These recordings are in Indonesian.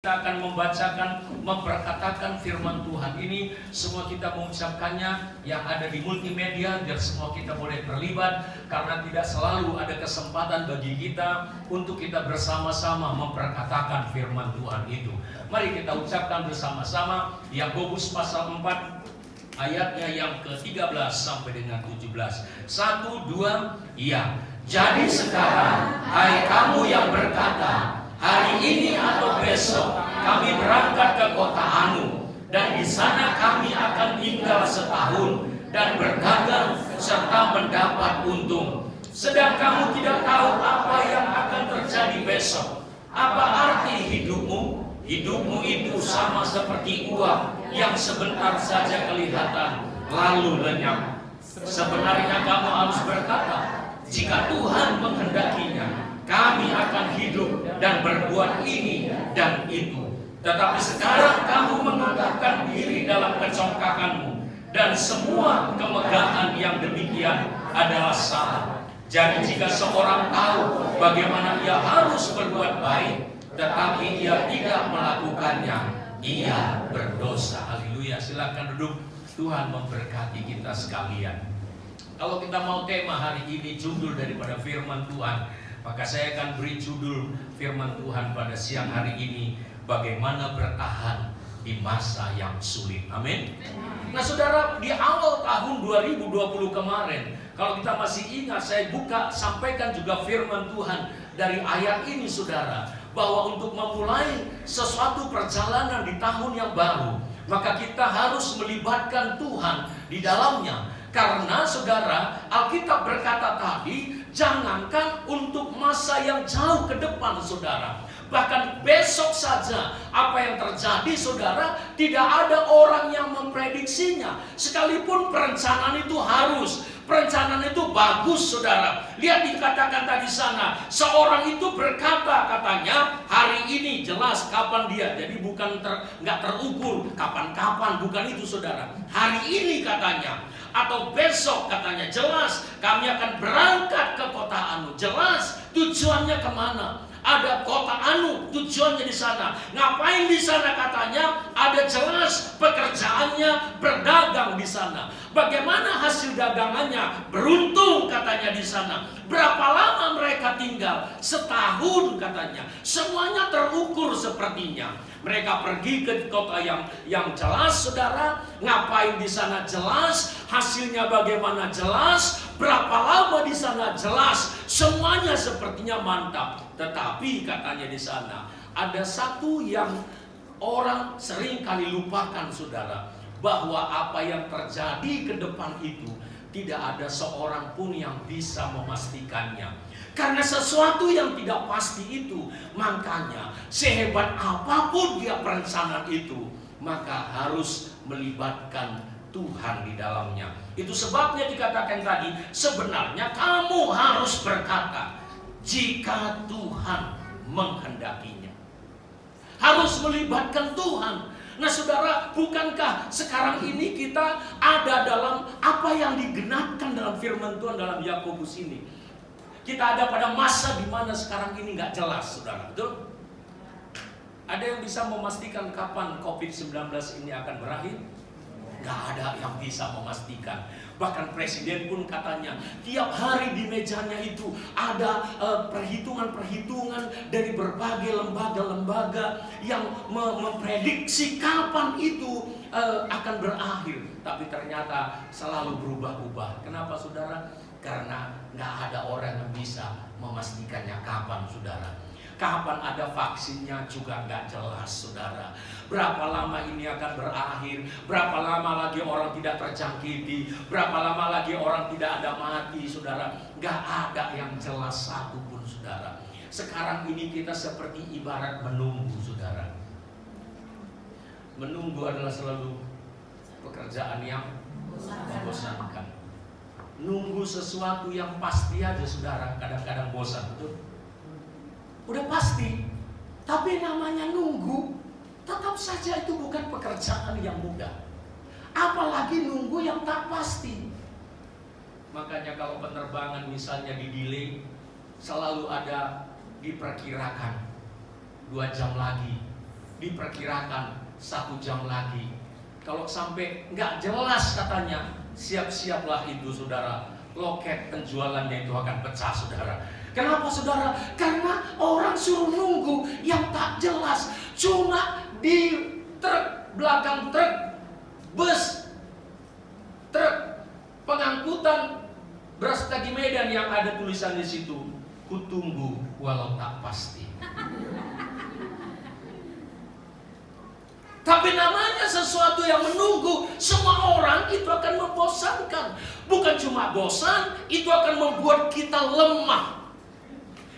Kita akan membacakan, memperkatakan firman Tuhan ini. Semua kita mengucapkannya yang ada di multimedia, biar semua kita boleh terlibat. Karena tidak selalu ada kesempatan bagi kita untuk kita bersama-sama memperkatakan firman Tuhan itu. Mari kita ucapkan bersama-sama Yakobus pasal 4 ayatnya yang ke-13 sampai dengan 17. 1, 2, iya. Jadi sekarang, hai kamu yang berkata, hari ini atau besok kami berangkat ke kota Anu, dan di sana kami akan tinggal setahun dan berdagang serta mendapat untung. Sedang kamu tidak tahu apa yang akan terjadi besok. Apa arti hidupmu? Hidupmu itu sama seperti uap yang sebentar saja kelihatan lalu lenyap. Sebenarnya kamu harus berkata, jika Tuhan menghendakinya, kami akan hidup dan berbuat ini dan itu. Tetapi sekarang kamu mengangkatkan diri dalam kecongkakanmu, dan semua kemegahan yang demikian adalah salah. Jadi jika seorang tahu bagaimana ia harus berbuat baik, tetapi ia tidak melakukannya, ia berdosa. Haleluya. Silakan duduk. Tuhan memberkati kita sekalian. Kalau kita mau tema hari ini, judul daripada firman Tuhan, maka saya akan beri judul firman Tuhan pada siang hari ini, bagaimana bertahan di masa yang sulit. Amin. Nah saudara, di awal tahun 2020 kemarin, kalau kita masih ingat, saya sampaikan juga firman Tuhan dari ayat ini saudara, bahwa untuk memulai sesuatu perjalanan di tahun yang baru, maka kita harus melibatkan Tuhan di dalamnya. Karena saudara, Alkitab berkata tadi, jangankan untuk masa yang jauh ke depan saudara, bahkan besok saja apa yang terjadi saudara, tidak ada orang yang memprediksinya. Sekalipun perencanaan itu harus, perencanaan itu bagus saudara. Lihat dikatakan tadi sana, seorang itu berkata katanya, hari ini jelas kapan dia. Jadi bukan nggak terukur kapan-kapan, bukan itu saudara. Hari ini katanya, atau besok katanya, jelas kami akan berangkat ke kota Anu. Jelas tujuannya kemana? Ada kota Anu, tujuannya di sana. Ngapain di sana katanya? Ada jelas pekerjaannya berdagang di sana. Bagaimana hasil dagangannya? Beruntung katanya di sana. Berapa lama mereka tinggal? Setahun katanya. Semuanya terukur sepertinya. Mereka pergi ke kota yang jelas saudara. Ngapain di sana? Jelas. Hasilnya bagaimana? Jelas. Berapa lama di sana? Jelas. Semuanya sepertinya mantap. Tetapi katanya di sana ada satu yang orang sering kali lupakan saudara, bahwa apa yang terjadi ke depan itu tidak ada seorang pun yang bisa memastikannya. Karena sesuatu yang tidak pasti itu, makanya sehebat apapun dia perencanaan itu, maka harus melibatkan Tuhan di dalamnya. Itu sebabnya dikatakan tadi, sebenarnya kamu harus berkata, jika Tuhan menghendakinya. Harus melibatkan Tuhan. Nah saudara, bukankah sekarang ini kita ada dalam apa yang digenapkan dalam firman Tuhan dalam Yakobus ini? Kita ada pada masa di mana sekarang ini nggak jelas saudara, betul? Ada yang bisa memastikan kapan COVID-19 ini akan berakhir? Nggak ada yang bisa memastikan. Bahkan presiden pun katanya tiap hari di mejanya itu ada perhitungan-perhitungan dari berbagai lembaga-lembaga yang memprediksi kapan itu akan berakhir. Tapi ternyata selalu berubah-ubah. Kenapa saudara? Karena nggak ada orang yang bisa memastikannya kapan saudara. Kapan ada vaksinnya juga nggak jelas saudara. Berapa lama ini akan berakhir? Berapa lama lagi orang tidak terjangkiti? Berapa lama lagi orang tidak ada mati saudara? Nggak ada yang jelas satupun saudara. Sekarang ini kita seperti ibarat menunggu saudara. Menunggu adalah selalu pekerjaan yang membosankan. Nunggu sesuatu yang pasti aja saudara, kadang-kadang bosan, betul? Udah pasti, tapi namanya nunggu, tetap saja itu bukan pekerjaan yang mudah. Apalagi nunggu yang tak pasti. Makanya kalau penerbangan misalnya di-delay, selalu ada diperkirakan 2 jam lagi diperkirakan 1 jam lagi. Kalau sampai nggak jelas katanya, siap-siaplah itu saudara, loket penjualannya itu akan pecah saudara. Kenapa saudara? Karena orang suruh nunggu yang tak jelas. Cuma di truk, belakang truk, bus, truk pengangkutan beras tagi Medan yang ada tulisan di situ, "Kutunggu walau tak pasti." Tapi namanya sesuatu yang menunggu, semua orang itu akan membosankan. Bukan cuma bosan, itu akan membuat kita lemah.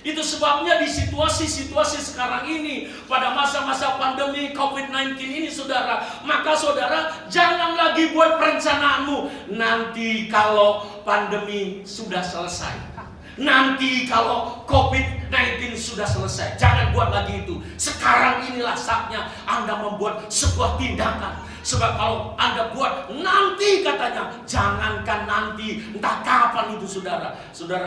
Itu sebabnya di situasi-situasi sekarang ini, pada masa-masa pandemi COVID-19 ini saudara, maka saudara jangan lagi buat perencanaanmu nanti kalau pandemi sudah selesai, nanti kalau COVID-19 sudah selesai. Jangan buat lagi itu. Sekarang inilah saatnya Anda membuat sebuah tindakan. Sebab kalau Anda buat nanti katanya, jangankan nanti, entah kapan itu saudara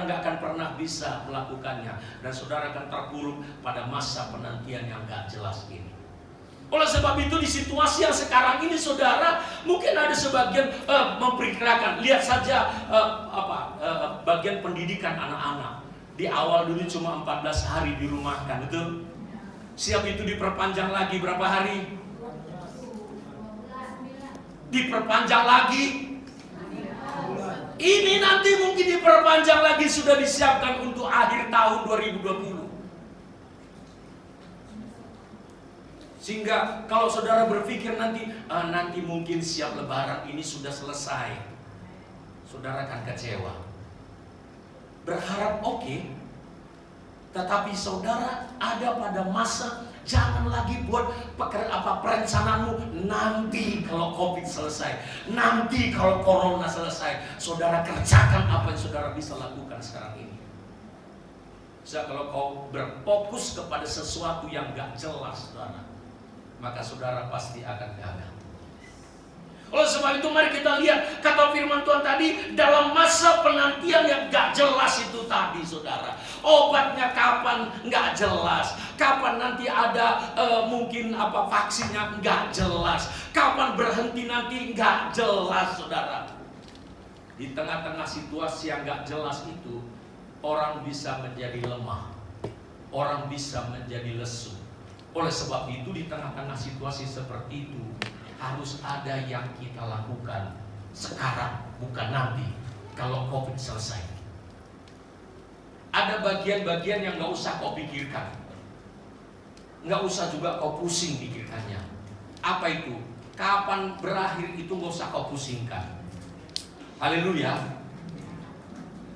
nggak akan pernah bisa melakukannya. Dan saudara akan terpuruk pada masa penantian yang nggak jelas ini. Oleh sebab itu di situasi yang sekarang ini saudara, mungkin ada sebagian memperkirakan. Lihat saja bagian pendidikan anak-anak. Di awal dulu cuma 14 hari dirumahkan, betul? Siap itu diperpanjang lagi berapa hari? Diperpanjang lagi. Ini nanti mungkin diperpanjang lagi, sudah disiapkan untuk akhir tahun 2020. Sehingga kalau saudara berpikir nanti mungkin siap lebaran ini sudah selesai, saudara akan kecewa. Berharap oke, tetapi saudara ada pada masa jangan lagi buat perencanaanmu nanti kalau COVID selesai, nanti kalau Corona selesai. Saudara kerjakan apa yang saudara bisa lakukan sekarang ini. Kalau kau berfokus kepada sesuatu yang gak jelas saudara, maka saudara pasti akan gagal. Oleh sebab itu mari kita lihat kata firman Tuhan tadi, dalam masa penantian yang gak jelas itu tadi saudara, obatnya kapan gak jelas, kapan nanti ada mungkin vaksinnya gak jelas, kapan berhenti nanti gak jelas saudara. Di tengah-tengah situasi yang gak jelas itu, orang bisa menjadi lemah, orang bisa menjadi lesu. Oleh sebab itu di tengah-tengah situasi seperti itu, harus ada yang kita lakukan sekarang, bukan nanti kalau COVID selesai. Ada bagian-bagian yang gak usah kau pikirkan, gak usah juga kau pusing pikirkannya. Apa itu? Kapan berakhir itu gak usah kau pusingkan. Haleluya.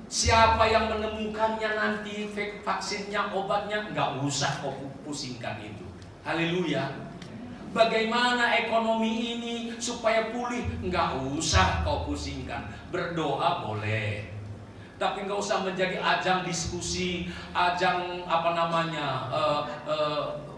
Siapa yang menemukannya nanti, vaksinnya, obatnya, gak usah kau pusingkan itu. Haleluya. Bagaimana ekonomi ini supaya pulih, nggak usah kau pusingkan. Berdoa boleh, tapi nggak usah menjadi ajang diskusi, ajang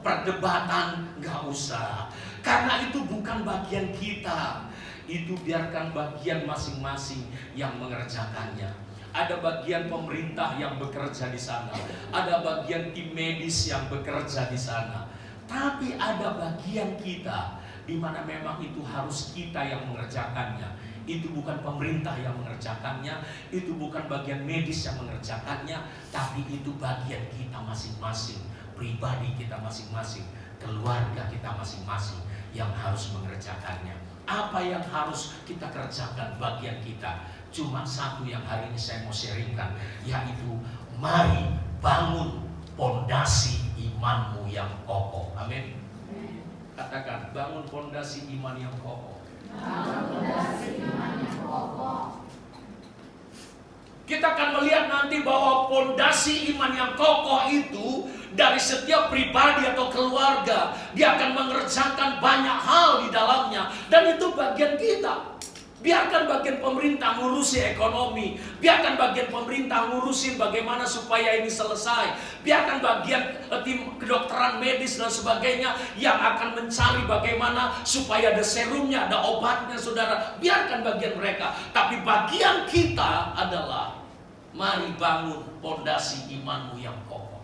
perdebatan, nggak usah. Karena itu bukan bagian kita. Itu biarkan bagian masing-masing yang mengerjakannya. Ada bagian pemerintah yang bekerja di sana, ada bagian tim medis yang bekerja di sana. Tapi ada bagian kita di mana memang itu harus kita yang mengerjakannya. Itu bukan pemerintah yang mengerjakannya, itu bukan bagian medis yang mengerjakannya, tapi itu bagian kita masing-masing, pribadi kita masing-masing, keluarga kita masing-masing yang harus mengerjakannya. Apa yang harus kita kerjakan bagian kita? Cuma satu yang hari ini saya mau sharingkan, yaitu mari bangun pondasi imanmu yang kokoh. Amin. Katakan, bangun pondasi iman yang kokoh. Bangun pondasi iman yang kokoh. Kita akan melihat nanti bahwa pondasi iman yang kokoh itu dari setiap pribadi atau keluarga, dia akan mengerjakan banyak hal di dalamnya, dan itu bagian kita. Biarkan bagian pemerintah ngurusi ekonomi, biarkan bagian pemerintah ngurusin bagaimana supaya ini selesai, biarkan bagian tim kedokteran medis dan sebagainya yang akan mencari bagaimana supaya ada serumnya, ada obatnya saudara. Biarkan bagian mereka, tapi bagian kita adalah mari bangun pondasi imanmu yang kokoh.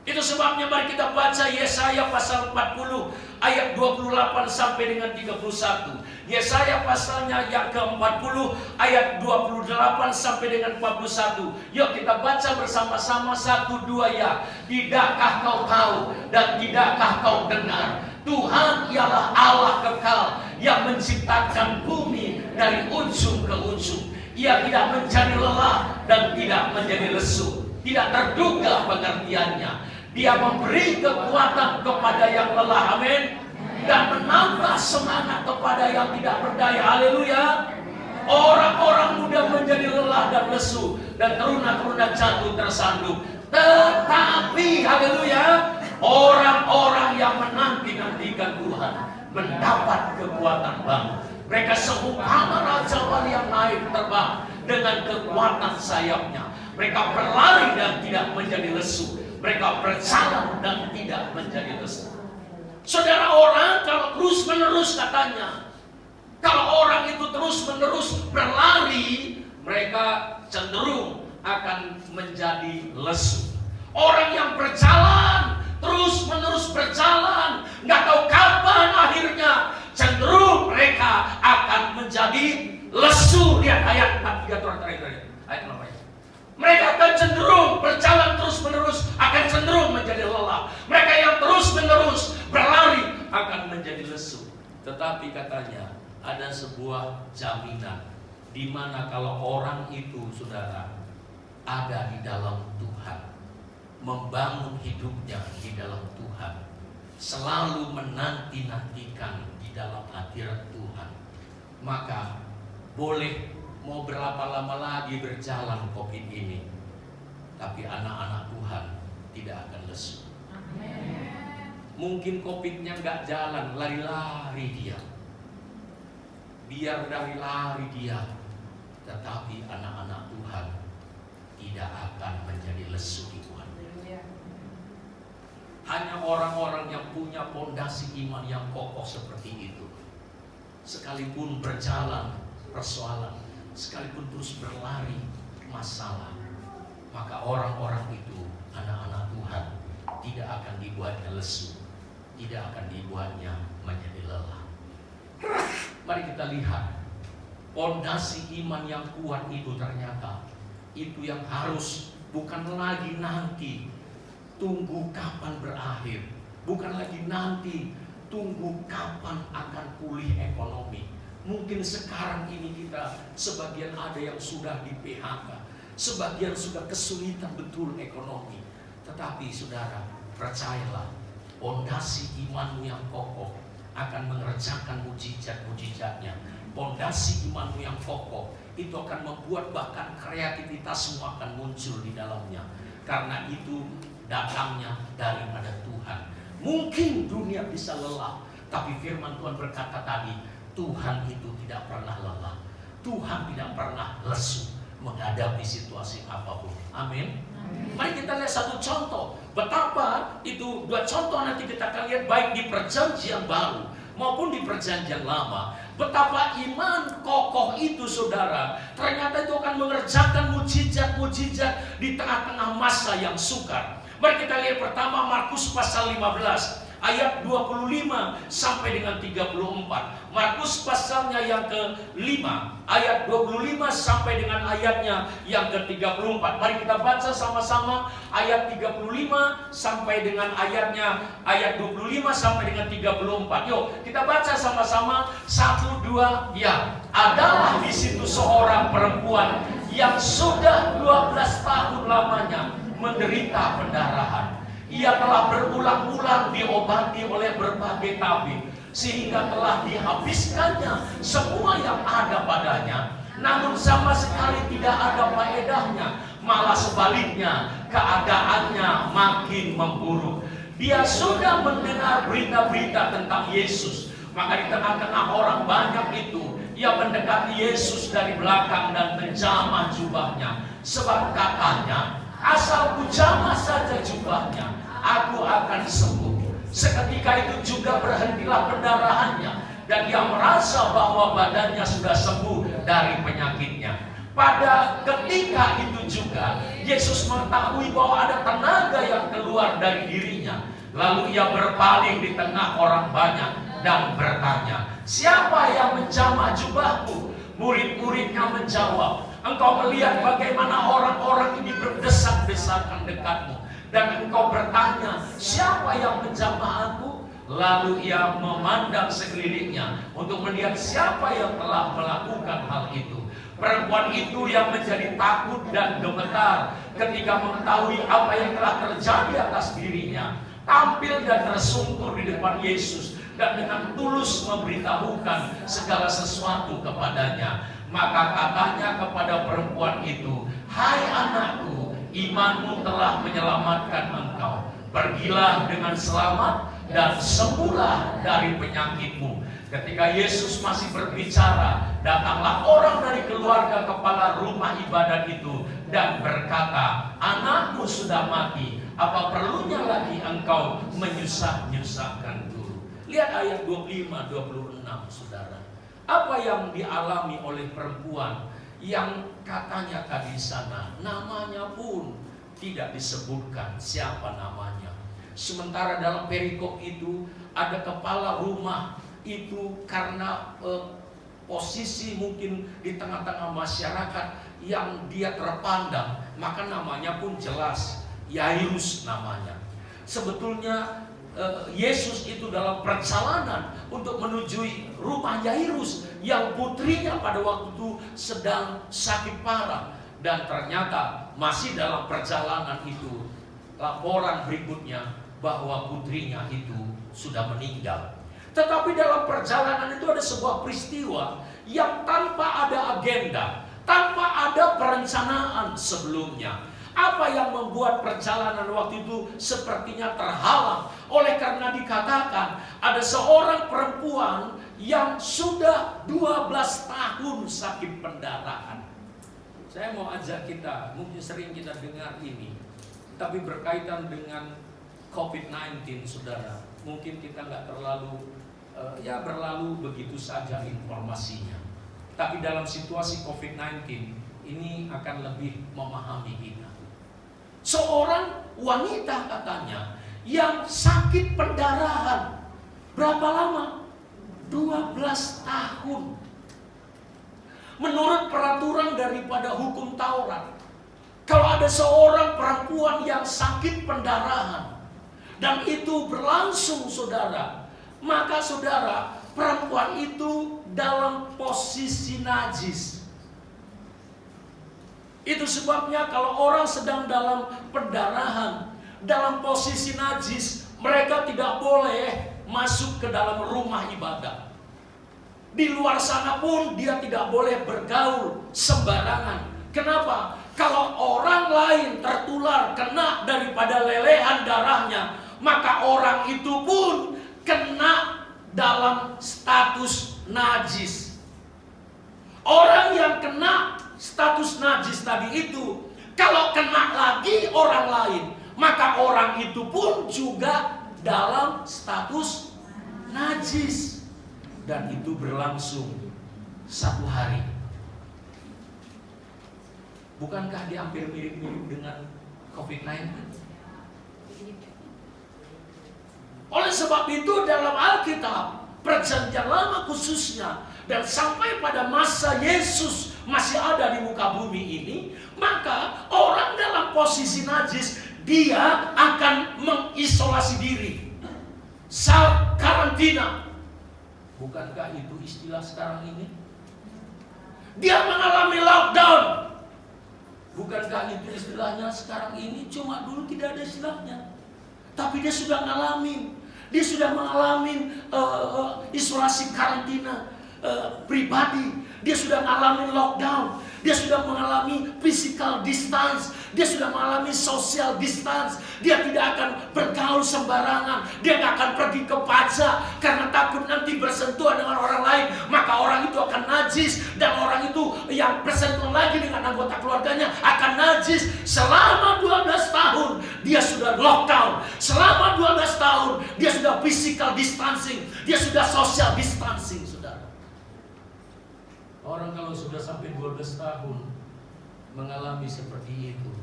Itu sebabnya mari kita baca Yesaya pasal 40 ayat 28 sampai dengan 31. Yesaya pasalnya yang ke-40 ayat 28 sampai dengan 41. Yuk kita baca bersama-sama 1, 2 ya. Tidakkah kau tahu dan tidakkah kau dengar? Tuhan ialah Allah kekal yang menciptakan bumi dari ujung ke ujung. Ia tidak menjadi lelah dan tidak menjadi lesu. Tidak terduga pengertiannya. Dia memberi kekuatan kepada yang lelah, amin, dan menambah semangat kepada yang tidak berdaya, haleluya. Orang-orang muda menjadi lelah dan lesu, dan teruna-teruna jatuh tersandung. Tetapi, haleluya, orang-orang yang menanti-nantikan Tuhan mendapat kekuatan baru. Mereka seumpama raja wali yang naik terbang dengan kekuatan sayapnya. Mereka berlari dan tidak menjadi lesu. Mereka berjalan dan tidak menjadi lesu. Saudara, orang kalau terus menerus katanya, kalau orang itu terus menerus berlari, mereka cenderung akan menjadi lesu. Orang yang berjalan, terus menerus berjalan, nggak tahu kapan akhirnya, cenderung mereka akan menjadi lesu. Lihat ayat 43 terakhir. Ayat berapa ya? Mereka akan cenderung berjalan terus menerus, akan cenderung menjadi lelah. Mereka yang terus menerus berlari akan menjadi lesu. Tetapi katanya ada sebuah jaminan, di mana kalau orang itu, saudara, ada di dalam Tuhan, membangun hidupnya di dalam Tuhan, selalu menanti-nantikan di dalam hadirat Tuhan, maka boleh mau berapa lama lagi berjalan COVID ini, tapi anak-anak Tuhan tidak akan lesu. Mungkin COVID-nya nggak jalan, lari-lari dia, biar lari-lari dia, tetapi anak-anak Tuhan tidak akan menjadi lesu di Tuhan. Hanya orang-orang yang punya pondasi iman yang kokoh seperti itu, sekalipun berjalan persoalan, sekalipun terus berlari masalah, maka orang-orang itu, anak-anak Tuhan, tidak akan dibuatnya lesu, tidak akan dibuatnya menjadi lelah. Mari kita lihat, pondasi iman yang kuat itu ternyata itu yang harus, bukan lagi nanti tunggu kapan berakhir, bukan lagi nanti tunggu kapan akan pulih ekonomi. Mungkin sekarang ini kita sebagian ada yang sudah di PHK, sebagian sudah kesulitan betul ekonomi. Tetapi saudara, percayalah, pondasi imanmu yang kokoh akan mengerjakan mujizat-mujizatnya. Pondasi imanmu yang kokoh itu akan membuat bahkan kreativitasmu akan muncul di dalamnya. Karena itu datangnya daripada Tuhan. Mungkin dunia bisa lelah, tapi firman Tuhan berkata tadi, Tuhan itu tidak pernah lelah, Tuhan tidak pernah lesu menghadapi situasi apapun. Amin. Mari kita lihat satu contoh, betapa itu, dua contoh nanti kita akan lihat baik di perjanjian baru maupun di perjanjian lama, betapa iman kokoh itu, saudara, ternyata itu akan mengerjakan mujizat-mujizat di tengah-tengah masa yang sukar. Mari kita lihat pertama Markus pasal 15 ayat 25 sampai dengan 34. Markus pasalnya yang ke-5 ayat 25 sampai dengan ayatnya yang ke-34. Mari kita baca sama-sama ayat 35 sampai dengan ayatnya ayat 25 sampai dengan 34. Yuk, kita baca sama-sama 1 2 ya. Adalah di situ seorang perempuan yang sudah 12 tahun lamanya menderita pendarahan. Ia telah berulang-ulang diobati oleh berbagai tabib, sehingga telah dihabiskannya semua yang ada padanya. Namun sama sekali tidak ada faedahnya, malah sebaliknya keadaannya makin memburuk. Dia sudah mendengar berita-berita tentang Yesus, maka di tengah-tengah orang banyak itu, ia mendekati Yesus dari belakang dan menjamah jubahnya, sebab katanya, asal ku jamah saja jubahnya, aku akan sembuh. Seketika itu juga berhentilah pendarahannya, dan dia merasa bahwa badannya sudah sembuh dari penyakitnya. Pada ketika itu juga Yesus mengetahui bahwa ada tenaga yang keluar dari dirinya. Lalu ia berpaling di tengah orang banyak dan bertanya, "Siapa yang menjamah jubahku?" Murid-muridnya menjawab, "Engkau melihat bagaimana orang-orang ini berdesak-desakan dekatmu, dan engkau bertanya, siapa yang menjamah aku?" Lalu ia memandang sekelilingnya untuk melihat siapa yang telah melakukan hal itu. Perempuan itu yang menjadi takut dan gemetar ketika mengetahui apa yang telah terjadi atas dirinya, tampil dan tersungkur di depan Yesus dan dengan tulus memberitahukan segala sesuatu kepadanya. Maka katanya kepada perempuan itu, "Hai anakku, imanmu telah menyelamatkan engkau. Pergilah dengan selamat dan sembuhlah dari penyakitmu." Ketika Yesus masih berbicara, datanglah orang dari keluarga kepala rumah ibadat itu dan berkata, "Anakmu sudah mati, apa perlunya lagi engkau menyusah-nyusahkan guru?" Lihat ayat 25-26, saudara. Apa yang dialami oleh perempuan yang katanya tadi sana, namanya pun tidak disebutkan siapa namanya. Sementara dalam perikop itu ada kepala rumah itu karena posisi mungkin di tengah-tengah masyarakat yang dia terpandang, maka namanya pun jelas, Yairus namanya. Sebetulnya Yesus itu dalam perjalanan untuk menuju rumah Yairus yang putrinya pada waktu itu sedang sakit parah, dan ternyata masih dalam perjalanan itu laporan berikutnya bahwa putrinya itu sudah meninggal. Tetapi dalam perjalanan itu ada sebuah peristiwa yang tanpa ada agenda, tanpa ada perencanaan sebelumnya. Apa yang membuat perjalanan waktu itu sepertinya terhalang? Oleh karena dikatakan ada seorang perempuan yang sudah 12 tahun sakit pendarahan. Saya mau ajak kita, mungkin sering kita dengar ini, tapi berkaitan dengan COVID-19, saudara. Mungkin kita nggak terlalu berlalu begitu saja informasinya. Tapi dalam situasi COVID-19 ini akan lebih memahami kita. Seorang wanita katanya yang sakit pendarahan. Berapa lama? 12 tahun. Menurut peraturan daripada hukum Taurat, kalau ada seorang perempuan yang sakit pendarahan dan itu berlangsung, saudara, maka saudara, perempuan itu dalam posisi najis. Itu sebabnya kalau orang sedang dalam pendarahan, dalam posisi najis, mereka tidak boleh masuk ke dalam rumah ibadat. Di luar sana pun dia tidak boleh bergaul sembarangan. Kenapa? Kalau orang lain tertular kena daripada lelehan darahnya, maka orang itu pun kena dalam status najis. Orang yang kena status najis tadi itu, kalau kena lagi orang lain, maka orang itu pun juga dalam status najis. Dan itu berlangsung 1 hari. Bukankah dia hampir mirip-mirip dengan COVID-19? Oleh sebab itu dalam Alkitab, Perjanjian Lama khususnya, dan sampai pada masa Yesus masih ada di muka bumi ini, maka orang dalam posisi najis, dia akan mengisolasi diri. Self karantina. Bukankah itu istilah sekarang ini? Dia mengalami lockdown. Bukankah itu istilahnya sekarang ini? Cuma dulu tidak ada istilahnya. Tapi dia sudah ngalamin. Dia sudah mengalami isolasi karantina pribadi. Dia sudah mengalami lockdown. Dia sudah mengalami physical distance. Dia sudah mengalami social distance. Dia tidak akan bergaul sembarangan. Dia tidak akan pergi ke pajak karena takut nanti bersentuhan dengan orang lain. Maka orang itu akan najis. Dan orang itu yang bersentuhan lagi dengan anggota keluarganya akan najis. Selama 12 tahun dia sudah lockdown. Selama 12 tahun dia sudah physical distancing. Dia sudah social distancing, saudara. Orang kalau sudah sampai 12 tahun mengalami seperti itu.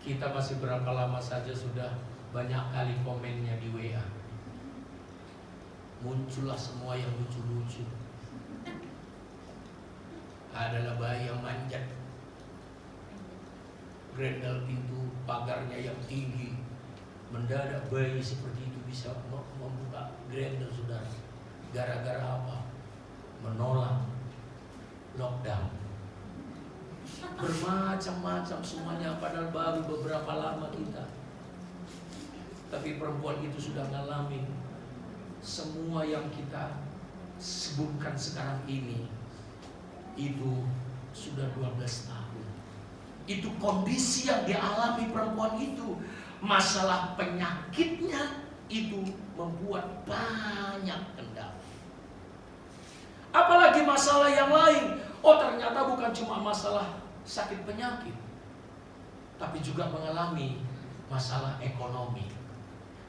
Kita masih berapa lama saja sudah banyak kali komennya di WA. Muncullah semua yang lucu-lucu. Adalah bayi yang manjat, grendel pintu pagarnya yang tinggi. Mendadak bayi seperti itu bisa membuka grendel, saudara. Gara-gara apa? Menolak lockdown. Bermacam-macam semuanya, padahal baru beberapa lama kita. Tapi perempuan itu sudah ngalamin semua yang kita sebutkan sekarang ini. Itu sudah 12 tahun. Itu kondisi yang dialami perempuan itu. Masalah penyakitnya itu membuat banyak kendala. Apalagi masalah yang lain. Oh, ternyata bukan cuma masalah sakit penyakit, tapi juga mengalami masalah ekonomi.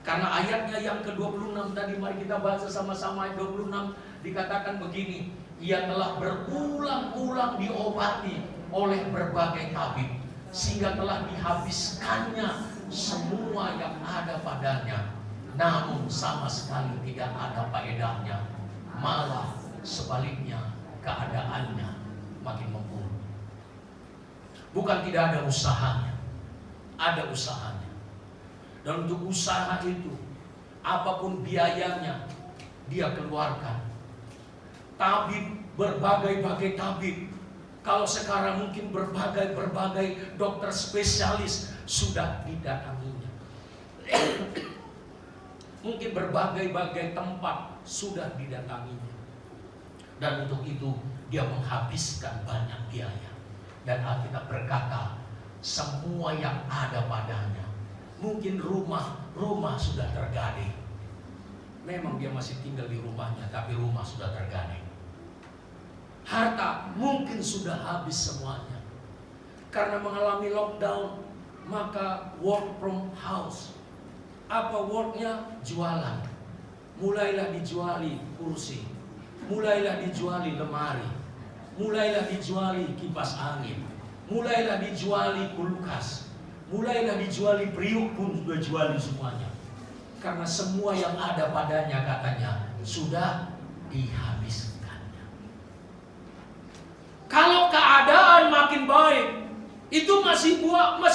Karena ayatnya yang ke-26 tadi, mari kita baca sama-sama ayat 26, dikatakan begini, ia telah berulang-ulang diobati oleh berbagai tabib, sehingga telah dihabiskannya semua yang ada padanya, namun sama sekali tidak ada faedahnya, malah sebaliknya keadaannya makin memburuk. Bukan tidak ada usahanya, ada usahanya. Dan untuk usaha itu, apapun biayanya dia keluarkan. Tabib, berbagai-bagai tabib. Kalau sekarang mungkin berbagai-bagai dokter spesialis sudah didatanginya. Mungkin berbagai-bagai tempat sudah didatanginya. Dan untuk itu dia menghabiskan banyak biaya. Dan Alkitab berkata, semua yang ada padanya. Mungkin rumah sudah tergading. Memang dia masih tinggal di rumahnya, tapi rumah sudah tergading. Harta mungkin sudah habis semuanya. Karena mengalami lockdown, maka work from house. Apa worknya? Jualan. Mulailah dijuali kursi, mulailah dijuali lemari, mulailah dijuali kipas angin, mulailah dijuali kulkas, mulailah dijuali periuk pun sudah juali semuanya. Karena semua yang ada padanya katanya sudah dihabiskannya. Kalau keadaan makin baik, itu masih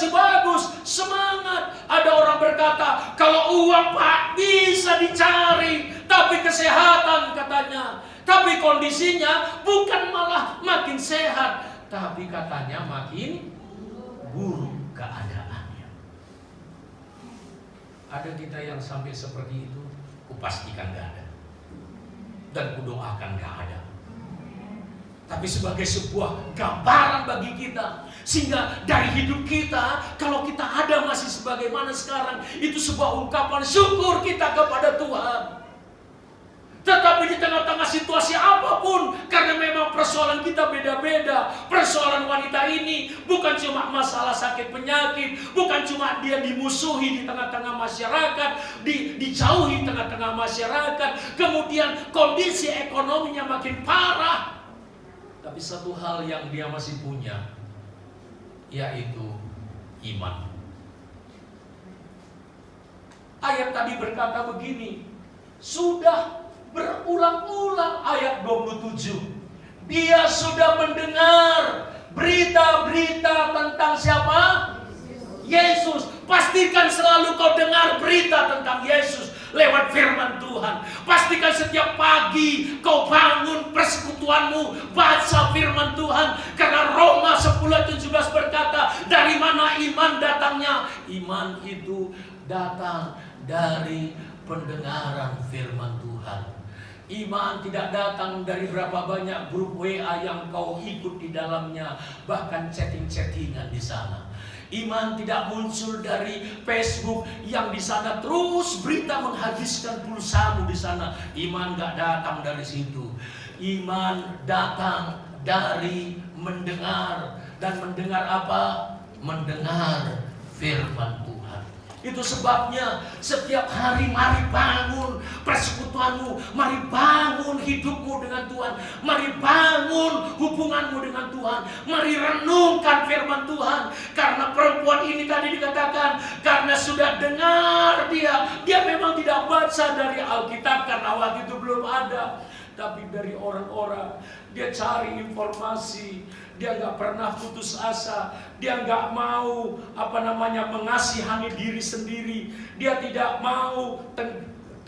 bagus, semangat. Ada orang berkata, kalau uang Pak bisa dicari, tapi kesehatan katanya, tapi kondisinya bukan malah makin sehat, tapi katanya makin buruk keadaannya. Ada kita yang sampai seperti itu, kupastikan gak ada, dan kudoakan gak ada. Tapi sebagai sebuah gambaran bagi kita, sehingga dari hidup kita, kalau kita ada masih sebagaimana sekarang, itu sebuah ungkapan syukur kita kepada Tuhan. Tetapi di tengah-tengah situasi apapun, karena memang persoalan kita beda-beda. Persoalan wanita ini bukan cuma masalah sakit penyakit, bukan cuma dia dimusuhi di tengah-tengah masyarakat, dijauhi di tengah-tengah masyarakat, kemudian kondisi ekonominya makin parah. Tapi satu hal yang dia masih punya, yaitu iman. Ayat tadi berkata begini, sudah berulang-ulang ayat 27. Dia sudah mendengar berita-berita tentang siapa? Yesus. Pastikan selalu kau dengar berita tentang Yesus lewat firman Tuhan. Pastikan setiap pagi kau bangun persekutuanmu, baca firman Tuhan. Karena Roma 10:17 berkata, dari mana iman datangnya? Iman itu datang dari pendengaran firman Tuhan. Iman tidak datang dari berapa banyak grup WA yang kau ikut di dalamnya, bahkan chatting-chattingan di sana. Iman tidak muncul dari Facebook yang di sana terus berita menghabiskan pulsamu di sana. Iman gak datang dari situ. Iman datang dari mendengar. Dan mendengar apa? Mendengar firman Tuhan. Itu sebabnya setiap hari mari bangun persekutuanmu, mari bangun hidupmu dengan Tuhan. Mari bangun hubunganmu dengan Tuhan. Mari renungkan firman Tuhan. Karena perempuan ini tadi dikatakan, karena sudah dengar dia memang tidak baca dari Alkitab karena waktu itu belum ada. Tapi dari orang-orang, dia cari informasi. Dia nggak pernah putus asa. Dia nggak mau mengasihani diri sendiri. Dia tidak mau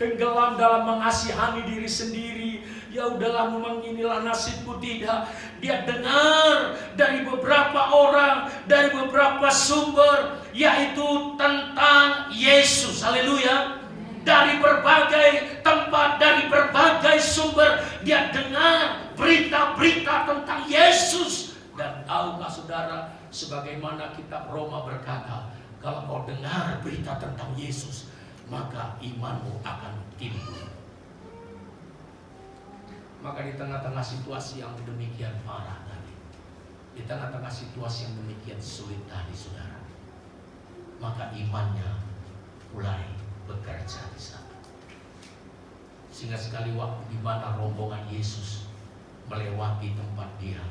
tenggelam dalam mengasihani diri sendiri. Ya udahlah, memang inilah nasibku. Tidak. Dia dengar dari beberapa orang, dari beberapa sumber, yaitu tentang Yesus. Haleluya. Dari berbagai tempat, dari berbagai sumber, dia dengar berita-berita tentang Yesus. Dan tahukah saudara, sebagaimana kitab Roma berkata, kalau kau dengar berita tentang Yesus, maka imanmu akan timbul. Maka di tengah-tengah situasi yang demikian parah tadi, di tengah-tengah situasi yang demikian sulit tadi saudara, maka imannya mulai bekerja di sana. Sehingga sekali waktu di mana rombongan Yesus melewati tempat dia,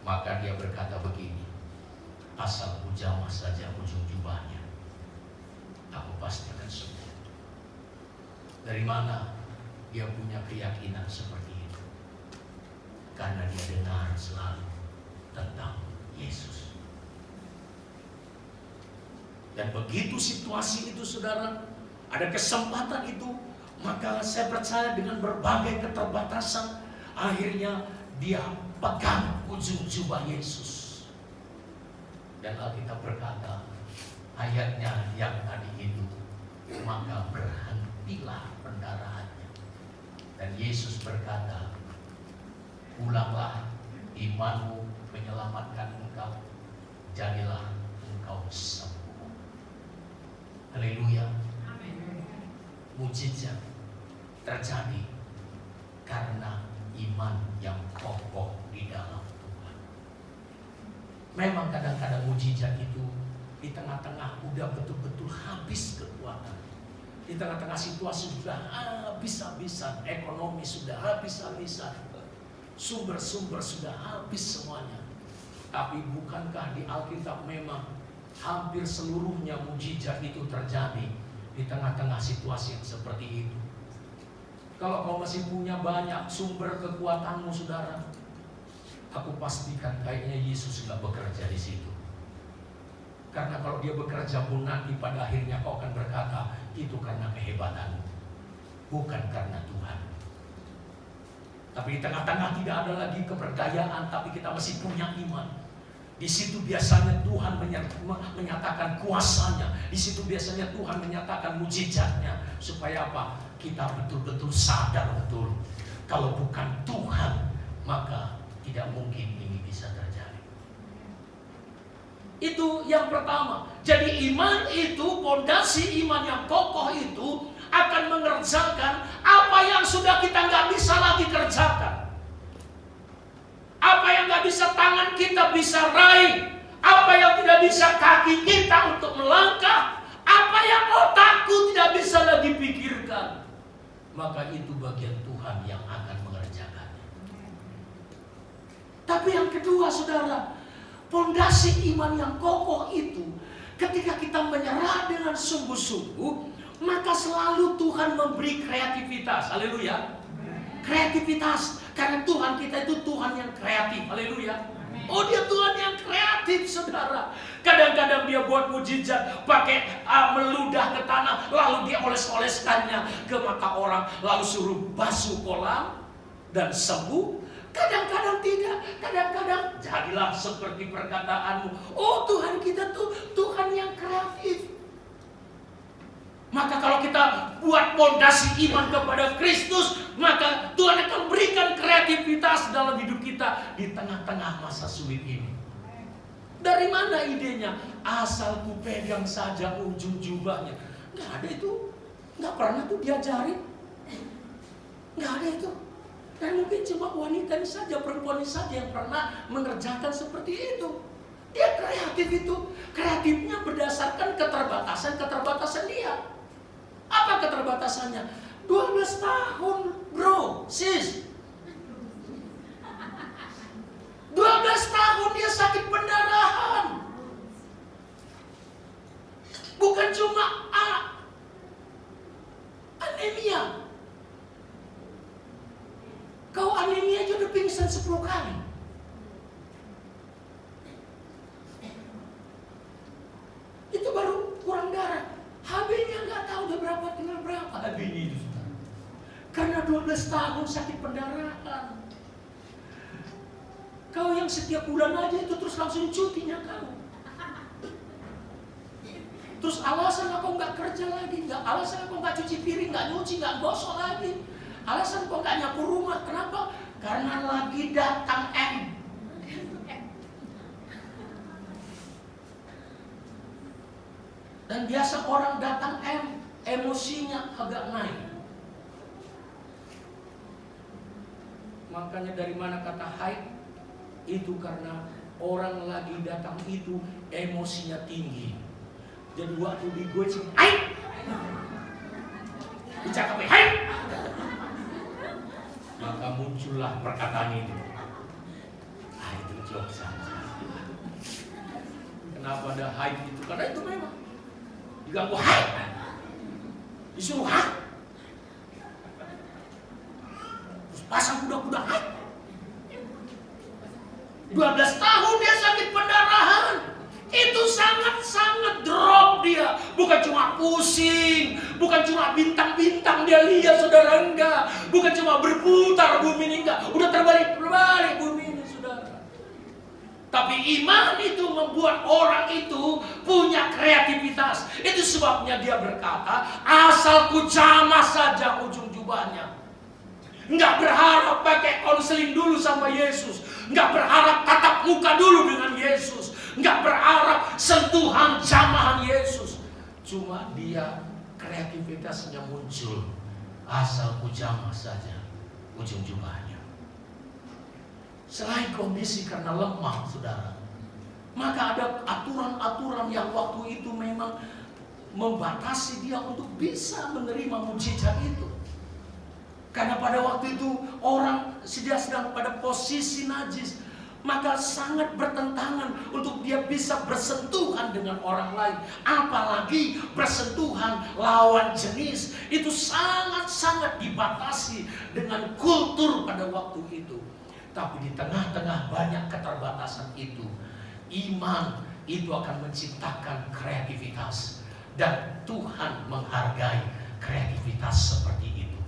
maka dia berkata begini, asal ku jamah saja ujung jubahnya, aku pasti akan sembuh. Dari mana dia punya keyakinan seperti itu? Karena dia dengar selalu tentang Yesus. Dan begitu situasi itu saudara, ada kesempatan itu, maka saya percaya dengan berbagai keterbatasan, akhirnya dia pegang ujung jubah Yesus. Dan Alkitab berkata, ayatnya yang tadi itu, maka berhentilah pendarahannya. Dan Yesus berkata, pulanglah, imanmu menyelamatkan engkau, jadilah engkau sembuh. Haleluya. Mujizat terjadi karena iman yang kokoh di dalam Tuhan. Memang kadang-kadang mujizat itu di tengah-tengah udah betul-betul habis kekuatan. Di tengah-tengah situasi sudah habis-habisan, ekonomi sudah habis-habisan, sumber-sumber sudah habis semuanya. Tapi bukankah di Alkitab memang hampir seluruhnya mujizat itu terjadi di tengah-tengah situasi yang seperti itu? Kalau kau masih punya banyak sumber kekuatanmu saudara, aku pastikan kayaknya Yesus nggak bekerja di situ. Karena kalau dia bekerja pun nanti pada akhirnya kau akan berkata, itu karena kehebatanmu, bukan karena Tuhan. Tapi di tengah-tengah tidak ada lagi keberdayaan, tapi kita masih punya iman. Di situ biasanya Tuhan menyatakan kuasanya. Di situ biasanya Tuhan menyatakan mujizatnya. Supaya apa? Kita betul-betul sadar betul, kalau bukan Tuhan, maka tidak mungkin ini bisa terjadi. Itu yang pertama. Jadi iman itu, fondasi iman yang kokoh itu akan mengerjakan apa yang sudah kita nggak bisa lagi kerjakan. Apa yang gak bisa tangan kita bisa raih, apa yang tidak bisa kaki kita untuk melangkah, apa yang otakku tidak bisa lagi pikirkan, maka itu bagian Tuhan yang akan mengerjakannya. Tapi yang kedua saudara, fondasi iman yang kokoh itu, ketika kita menyerah dengan sungguh-sungguh, maka selalu Tuhan memberi kreativitas. Haleluya. Kreativitas. Karena Tuhan kita itu Tuhan yang kreatif. Haleluya. Oh, dia Tuhan yang kreatif saudara. Kadang-kadang dia buat mujizat pakai meludah ke tanah, lalu dia oles-oleskannya ke mata orang, lalu suruh basuh kolam dan sembuh. Kadang-kadang tidak, kadang-kadang jadilah seperti perkataanmu. Oh, Tuhan kita tuh Tuhan yang kreatif. Maka kalau kita buat fondasi iman kepada Kristus, maka Tuhan akan berikan kreativitas dalam hidup kita di tengah-tengah masa sulit ini. Dari mana idenya? Asal ku pegang saja ujung jubahnya. Nggak ada itu. Nggak pernah tuh diajarin. Nggak ada itu. Dan mungkin cuma wanita ini saja, perempuan ini saja yang pernah mengerjakan seperti itu. Dia kreatif itu. Kreatifnya berdasarkan keterbatasan dia. Apa keterbatasannya? 12 tahun bro, sis. 12 tahun dia sakit pendarahan. Bukan cuma anemia. Kau anemia aja udah pingsan 10 kali. Itu baru kurang darah. HB-nya nggak tahu udah berapa, tinggal berapa HB-nya itu. Karena 12 tahun sakit pendarahan. Kau yang setiap bulan aja itu terus langsung cutinya kau. Terus alasan kau nggak kerja lagi, alasan kau nggak cuci piring, nggak nyuci, nggak gosok lagi. Alasan kau nggak nyapu rumah, kenapa? Karena lagi datang M. Dan biasa orang datang M, emosinya agak naik. Makanya dari mana kata haid? Itu karena orang lagi datang itu emosinya tinggi. Jadi waktu di gue sih, haid! Dicakap, haid! Maka muncullah perkataan itu. Itu jokes saja. Kenapa ada haid itu? Karena itu memang diganggu haid, disuruh haid, terus pasang kuda-kuda haid. 12 tahun dia sakit pendarahan. Itu sangat-sangat drop dia. Bukan cuma pusing, bukan cuma bintang-bintang dia lihat, saudara, enggak. Bukan cuma berputar bumi ini, enggak. Udah terbalik bumi ini, saudara. Tapi iman itu membuat orang itu punya kreativitas. Itu sebabnya dia berkata, asal ku jamah saja ujung jubahnya. Enggak berharap pakai konseling dulu sama Yesus. Enggak berharap tatap muka dulu dengan Yesus. Enggak berharap sentuhan jamahan Yesus. Cuma dia kreativitasnya muncul. Asal ku jamah saja ujung jubahnya. Selain kondisi karena lemah, saudara, maka ada aturan-aturan yang waktu itu memang membatasi dia untuk bisa menerima mujizat itu. Karena pada waktu itu orang sedang pada posisi najis, maka sangat bertentangan untuk dia bisa bersentuhan dengan orang lain. Apalagi bersentuhan lawan jenis, itu sangat-sangat dibatasi dengan kultur pada waktu itu. Tapi di tengah-tengah banyak keterbatasan itu, iman itu akan menciptakan kreativitas. Dan Tuhan menghargai kreativitas seperti itu.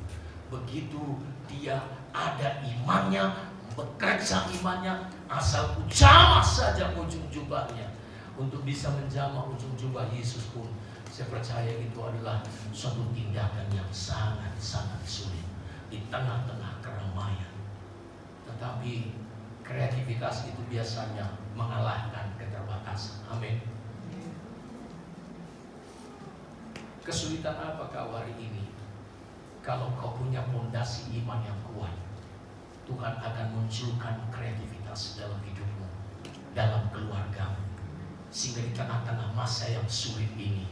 Begitu dia ada imannya, bekerja imannya, asal ku jamah saja ujung jubahnya. Untuk bisa menjamah ujung jubah Yesus pun, saya percaya itu adalah suatu tindakan yang sangat-sangat sulit di tengah-tengah keramaian. Tetapi kreativitas itu biasanya mengalahkan keterbatasan. Amin. Kesulitan apa kau hari ini? Kalau kau punya fondasi iman yang kuat, Tuhan akan munculkan kreativitas dalam hidupmu, dalam keluargamu. Sehingga di tengah-tengah masa yang sulit ini,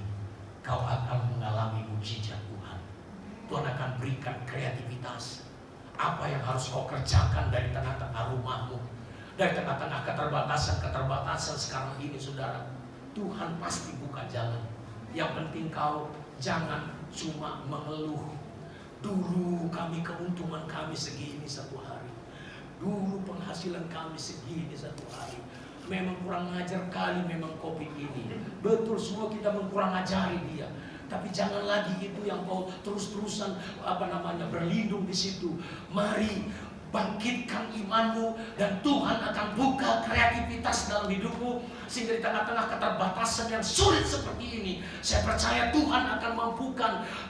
kau akan mengalami mujizat Tuhan. Tuhan akan berikan kreativitas. Apa yang harus kau kerjakan dari tengah-tengah rumahmu, dari tengah-tengah keterbatasan sekarang ini, saudara, Tuhan pasti buka jalan. Yang penting kau jangan cuma mengeluh. Dulu keuntungan kami segini satu hari. Dulu penghasilan kami segini satu hari. Memang kurang ngajar kali memang COVID ini. Betul, semua kita kurang ngajari dia. Tapi jangan lagi itu yang kau terus-terusan berlindung di situ. Mari bangkitkan imanmu dan Tuhan akan buka kreativitas dalam hidupmu. Sehingga di tengah-tengah keterbatasan yang sulit seperti ini, saya percaya Tuhan akan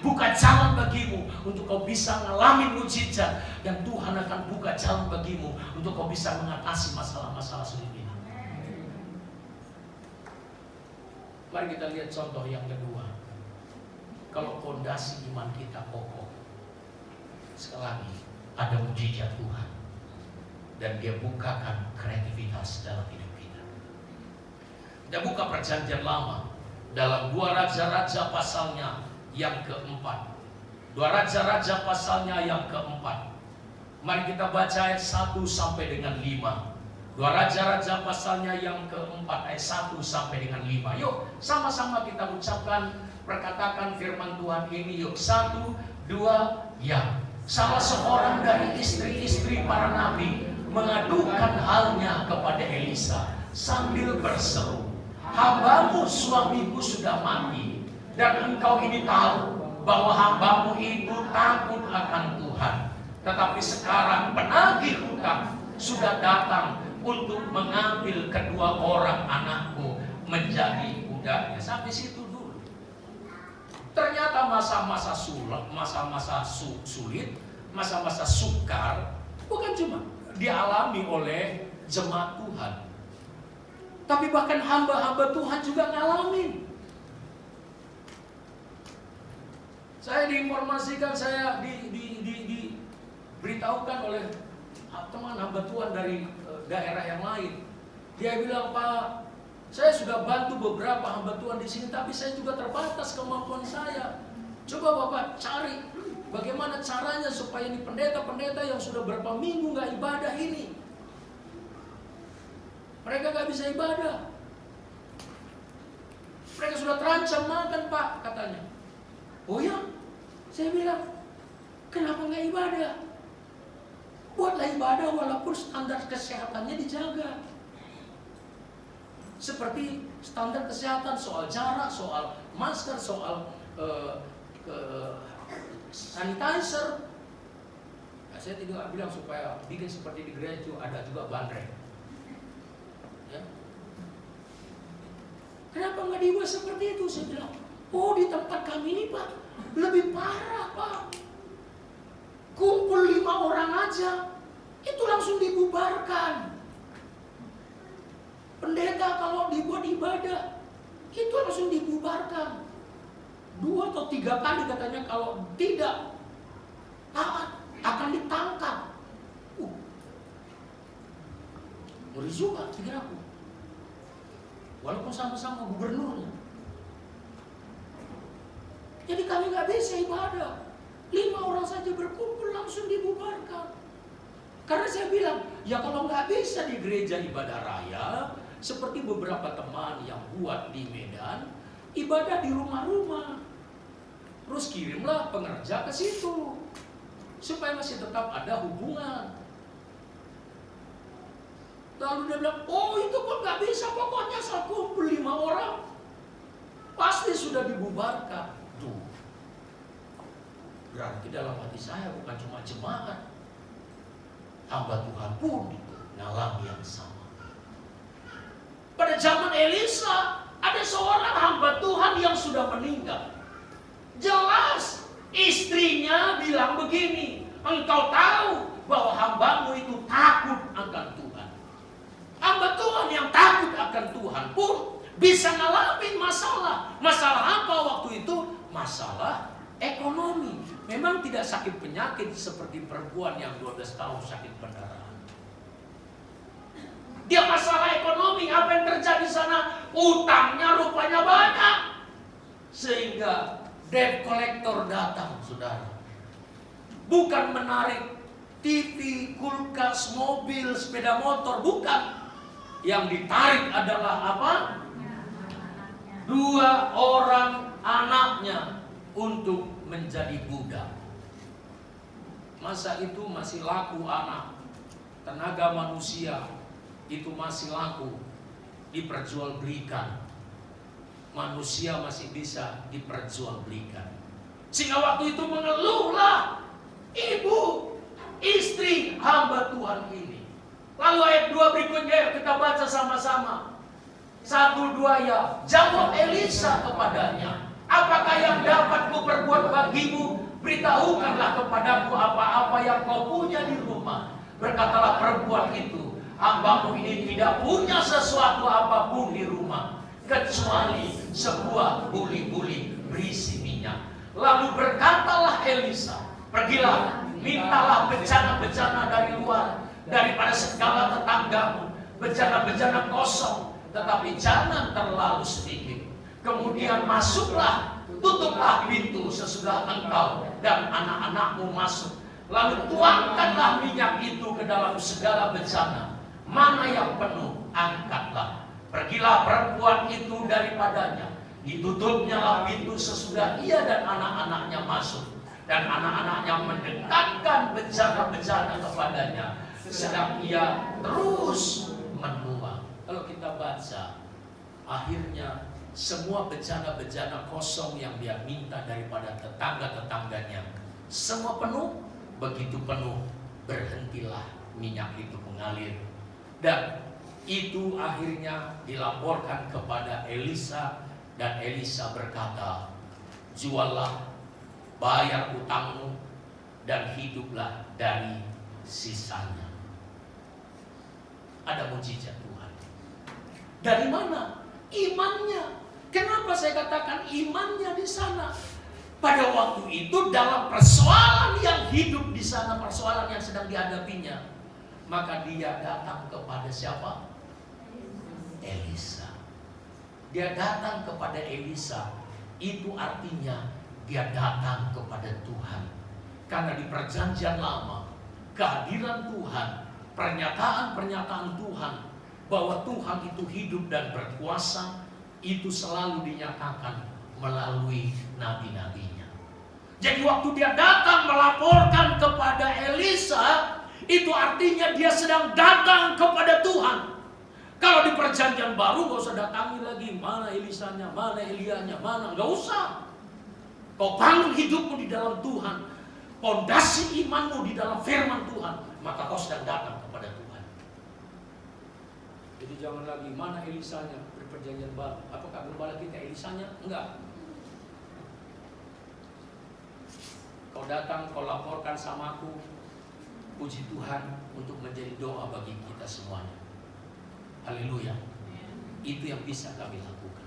buka jalan bagimu untuk kau bisa mengalami mujizat. Dan Tuhan akan buka jalan bagimu untuk kau bisa mengatasi masalah-masalah sulit ini. Mari kita lihat contoh yang kedua. Kalau fondasi iman kita kokoh, sekali lagi ada mujizat Tuhan dan dia bukakan kreativitas dalam hidup kita. Kita buka perjanjian lama dalam 2 Raja-Raja pasalnya yang keempat. 2 Raja-Raja pasalnya yang keempat. Mari kita baca ayat 1 sampai dengan 5. 2 Raja-Raja pasalnya yang keempat ayat 1 sampai dengan 5. Yuk sama-sama kita ucapkan, perkatakan firman Tuhan ini. Yuk 1, 2, ya. Salah seorang dari istri-istri para nabi mengadukan halnya kepada Elisa sambil berseru, hambamu suamiku sudah mati, dan engkau ini tahu bahwa hambamu itu takut akan Tuhan. Tetapi sekarang penagih hutang sudah datang untuk mengambil kedua orang anakku menjadi budaknya. Sampai situ dulu. Ternyata masa-masa sulit, masa-masa sukar bukan cuma dialami oleh jemaat Tuhan, tapi bahkan hamba-hamba Tuhan juga ngalamin. Saya diinformasikan, saya diberitahukan oleh teman hamba Tuhan dari daerah yang lain. Dia bilang, Pak, saya sudah bantu beberapa hamba Tuhan di sini, tapi saya juga terbatas kemampuan saya. Coba Bapak cari bagaimana caranya supaya ini pendeta-pendeta yang sudah berapa minggu nggak ibadah ini, mereka nggak bisa ibadah. Mereka sudah terancam makan, Pak, katanya. Oh ya? Saya bilang, kenapa nggak ibadah? Buatlah ibadah walaupun standar kesehatannya dijaga. Seperti standar kesehatan soal jarak, soal masker, soal sanitizer. Nah, saya tidak bilang supaya bikin seperti di gereja itu ada juga bandrek. Ya. Kenapa nggak dibuat seperti itu? Saya bilang, oh di tempat kami ini Pak, lebih parah Pak. Kumpul 5 orang aja, itu langsung dibubarkan. Pendeta kalau dibuat ibadah, itu langsung dibubarkan. 2 atau 3 kali katanya, kalau tidak taat akan ditangkap. Ngeri juga pikir aku. Walaupun sama-sama gubernurnya. Jadi kami nggak bisa ibadah. 5 orang saja berkumpul langsung dibubarkan. Karena saya bilang, ya kalau nggak bisa di gereja ibadah raya, seperti beberapa teman yang buat di Medan, ibadah di rumah-rumah. Terus kirimlah pengerja ke situ, supaya masih tetap ada hubungan. Lalu dia bilang, oh itu pun nggak bisa, pokoknya asal kumpul 5 orang, pasti sudah dibubarkan. Tuh. Berarti dalam hati saya bukan cuma jemaat, hamba Tuhan pun mengalami yang sama. Pada zaman Elisa, ada seorang hamba Tuhan yang sudah meninggal. Jelas istrinya bilang begini, engkau tahu bahwa hambamu itu takut akan Tuhan. Hamba Tuhan yang takut akan Tuhan pun bisa ngalamin masalah. Masalah apa waktu itu? Masalah ekonomi. Memang tidak sakit penyakit seperti perempuan yang 12 tahun sakit pendarahan. Dia masalah ekonomi. Apa yang terjadi di sana? Utangnya rupanya banyak. Sehingga debt collector datang, saudara. Bukan menarik TV, kulkas, mobil, sepeda motor. Bukan. Yang ditarik adalah apa? 2 orang anaknya untuk menjadi budak. Masa itu masih laku anak. Tenaga manusia itu masih laku, diperjualbelikan. Manusia masih bisa diperjualbelikan. Sehingga waktu itu mengeluhlah ibu istri hamba Tuhan ini. Lalu ayat 2 berikutnya kita baca sama-sama. 1, 2 ya. Jawab Elisa kepadanya, apakah yang dapat kuperbuat bagimu? Beritahukanlah kepadaku apa-apa yang kau punya di rumah. Berkatalah perempuan itu, hambamu ini tidak punya sesuatu apapun di rumah, kecuali sebuah buli-buli berisi minyak. Lalu berkatalah Elisa, pergilah, mintalah bejana-bejana dari luar, daripada segala tetanggamu, bejana-bejana kosong, tetapi jangan terlalu sedikit. Kemudian masuklah Tutuplah pintu sesudah engkau dan anak-anakmu masuk. Lalu tuangkanlah minyak itu ke dalam segala bejana. Mana yang penuh, angkatlah. Pergilah perempuan itu daripadanya. Ditutupnyalah pintu sesudah ia dan anak-anaknya masuk. Dan anak-anaknya mendekatkan bejana-bejana kepadanya. Sedang ia terus menuang. Kalau kita baca, akhirnya semua bejana-bejana kosong yang dia minta daripada tetangga-tetangganya, semua penuh. Begitu penuh, berhentilah minyak itu mengalir. Dan itu akhirnya dilaporkan kepada Elisa. Dan Elisa berkata, juallah, bayar utangmu, dan hiduplah dari sisanya. Ada mujizat Tuhan. Dari mana? Imannya. Kenapa saya katakan imannya di sana? Pada waktu itu dalam persoalan yang hidup di sana, persoalan yang sedang dihadapinya, maka dia datang kepada siapa? Elisa. Dia datang kepada Elisa. Itu artinya dia datang kepada Tuhan. Karena di perjanjian lama, kehadiran Tuhan, pernyataan-pernyataan Tuhan bahwa Tuhan itu hidup dan berkuasa, itu selalu dinyatakan melalui nabi-nabinya. Jadi waktu dia datang melaporkan kepada Elisa, itu artinya dia sedang datang kepada Tuhan. Kalau di perjanjian baru gak usah datangi lagi, mana Elisanya, mana Elianya, mana, gak usah. Kau bangun hidupmu di dalam Tuhan, pondasi imanmu di dalam firman Tuhan, maka kau sedang datang kepada Tuhan. Jadi jangan lagi, mana Elisanya di perjanjian baru. Apakah gembala kita Elisanya? Enggak. Kau datang, kau laporkan sama aku, puji Tuhan untuk menjadi doa bagi kita semuanya. Haleluya. Itu yang bisa kami lakukan.